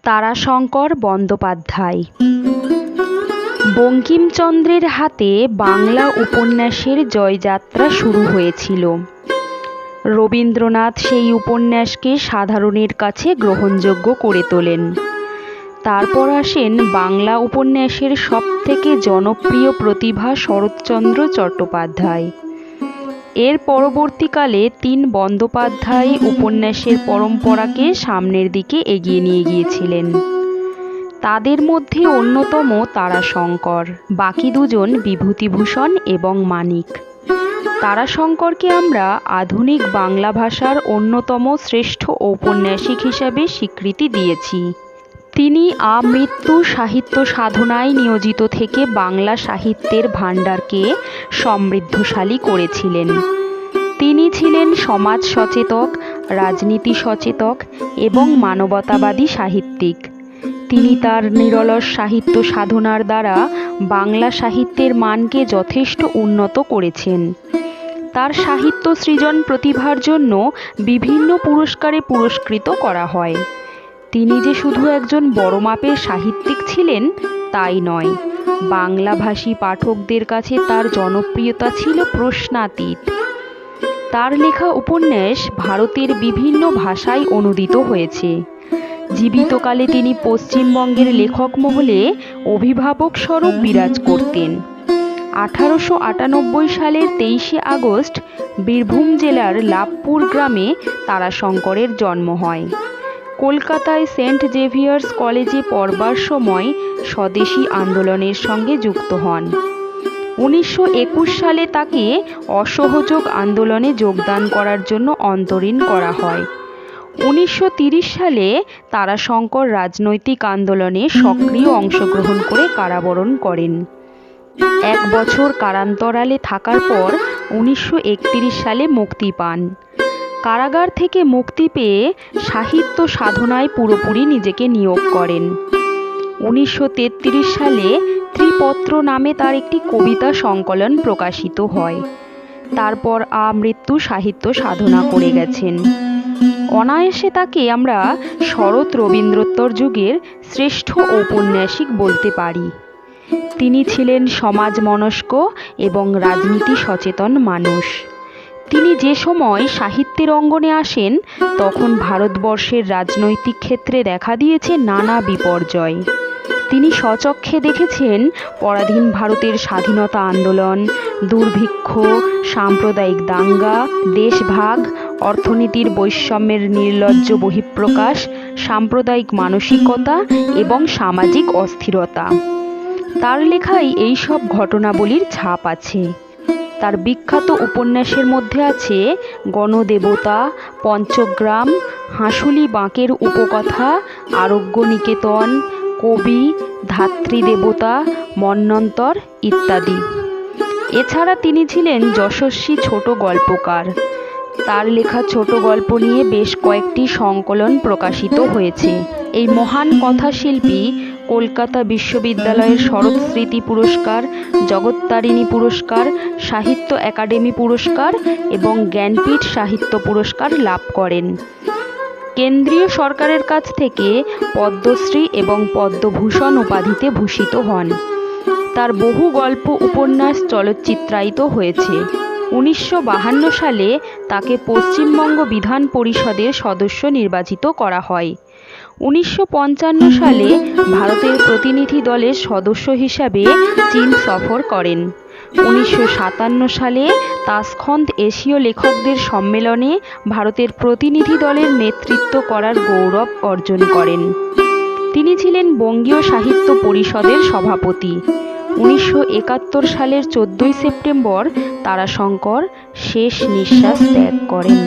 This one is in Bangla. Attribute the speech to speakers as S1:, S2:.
S1: তারাশঙ্কর বন্দ্যোপাধ্যায়। বঙ্কিমচন্দ্রের হাতে বাংলা উপন্যাসের জয়যাত্রা শুরু হয়েছিল। রবীন্দ্রনাথ সেই উপন্যাসকে সাধারণের কাছে গ্রহণযোগ্য করে তোলেন। তারপর আসেন বাংলা উপন্যাসের সবথেকে জনপ্রিয় প্রতিভা শরৎচন্দ্র চট্টোপাধ্যায়। এর পরবর্তীকালে বন্দ্যোপাধ্যায় উপন্যাসের পরম্পরাকে সামনের দিকে এগিয়ে নিয়ে গিয়েছিলেন। তাদের মধ্যে অন্যতম তারাশঙ্কর, বাকি দুজন বিভূতিভূষণ এবং মানিক। তারাশঙ্করকে আমরা আধুনিক বাংলা ভাষার অন্যতম শ্রেষ্ঠ ঔপন্যাসিক হিসাবে স্বীকৃতি দিয়েছি। তিনি আমৃত্যু সাহিত্য সাধনায় নিয়োজিত থেকে বাংলা সাহিত্যের ভাণ্ডারকে সমৃদ্ধশালী করেছিলেন। তিনি ছিলেন সমাজ সচেতক, রাজনীতি সচেতক এবং মানবতাবাদী সাহিত্যিক। তিনি তার নিরলস সাহিত্য সাধনার দ্বারা বাংলা সাহিত্যের মানকে যথেষ্ট উন্নত করেছেন। তার সাহিত্য সৃজন প্রতিভার জন্য বিভিন্ন পুরস্কারে পুরস্কৃত করা হয়। তিনি যে শুধু একজন বড় মাপের সাহিত্যিক ছিলেন তাই নয়, বাংলাভাষী পাঠকদের কাছে তার জনপ্রিয়তা ছিল প্রশ্নাতীত। তার লেখা উপন্যাস ভারতের বিভিন্ন ভাষায় অনূদিত হয়েছে। জীবিতকালে তিনি পশ্চিমবঙ্গের লেখক মহলে অভিভাবক স্বরূপ বিরাজ করতেন। 1898 সালের 23শে আগস্ট বীরভূম জেলার লাভপুর গ্রামে তারাশঙ্করের জন্ম হয়। কলকাতায় সেন্ট জেভিয়ার্স কলেজে পড়বার সময় স্বদেশী আন্দোলনের সঙ্গে যুক্ত হন। 1921 সালে তাকে অসহযোগ আন্দোলনে যোগদান করার জন্য অন্তরীণ করা হয়। 1930 সালে তারাশঙ্কর রাজনৈতিক আন্দোলনে সক্রিয় অংশগ্রহণ করে কারাবরণ করেন। 1 বছর কারান্তরালে থাকার পর 1931 সালে মুক্তি পান। কারাগার থেকে মুক্তি পেয়ে সাহিত্য সাধনায় পুরোপুরি নিজেকে নিয়োগ করেন। 1933 সালে ত্রিপত্র নামে তার একটি কবিতা সংকলন প্রকাশিত হয়। তারপর আমৃত্যু সাহিত্য সাধনা করে গেছেন। অনায়াসে তাকে আমরা শরৎ রবীন্দ্রোত্তর যুগের শ্রেষ্ঠ ঔপন্যাসিক বলতে পারি। তিনি ছিলেন সমাজমনস্ক এবং রাজনীতি সচেতন মানুষ। তিনি যে সময় সাহিত্যের অঙ্গনে আসেন তখন ভারতবর্ষের রাজনৈতিক ক্ষেত্রে দেখা দিয়েছে নানা বিপর্যয়। তিনি স্বচক্ষে দেখেছেন পরাধীন ভারতের স্বাধীনতা আন্দোলন, দুর্ভিক্ষ, সাম্প্রদায়িক দাঙ্গা, দেশভাগ, অর্থনীতির বৈষম্যের নির্লজ্জ বহিঃপ্রকাশ, সাম্প্রদায়িক মানসিকতা এবং সামাজিক অস্থিরতা। তার লেখায় এই সব ঘটনাবলীর ছাপ আছে। তার বিখ্যাত উপন্যাসের মধ্যে আছে গণদেবতা, পঞ্চগ্রাম, হাঁসুলি বাঁকের উপকথা, আরোগ্য নিকেতন, কবি, ধাত্রীদেবতা, মন্বন্তর ইত্যাদি। এছাড়া তিনি ছিলেন যশস্বী ছোট গল্পকার। তার লেখা ছোট গল্প নিয়ে বেশ কয়েকটি সংকলন প্রকাশিত হয়েছে। এই মহান কথাশিল্পী কলকাতা বিশ্ববিদ্যালয়ের শরৎ স্মৃতি পুরস্কার, জগত্তারিণী পুরস্কার, সাহিত্য একাডেমি পুরস্কার এবং জ্ঞানপীঠ সাহিত্য পুরস্কার লাভ করেন। কেন্দ্রীয় সরকারের কাছ থেকে পদ্মশ্রী এবং পদ্মভূষণ উপাধিতে ভূষিত হন। তার বহু গল্প উপন্যাস চলচ্চিত্রায়িত হয়েছে। 1952 সালে তাকে পশ্চিমবঙ্গ বিধান পরিষদের সদস্য নির্বাচিত করা হয়। 1955 সালে ভারতের প্রতিনিধি দলের সদস্য হিসাবে চীন সফর করেন। 1957 সালে তাশখন্দ এশীয় লেখকদের সম্মেলনে ভারতের প্রতিনিধি দলের নেতৃত্ব করার গৌরব অর্জন করেন। তিনি ছিলেন বঙ্গীয় সাহিত্য পরিষদের সভাপতি। 1971 সালের 14 সেপ্টেম্বর তারাশঙ্কর শেষ নিঃশ্বাস ত্যাগ করেন।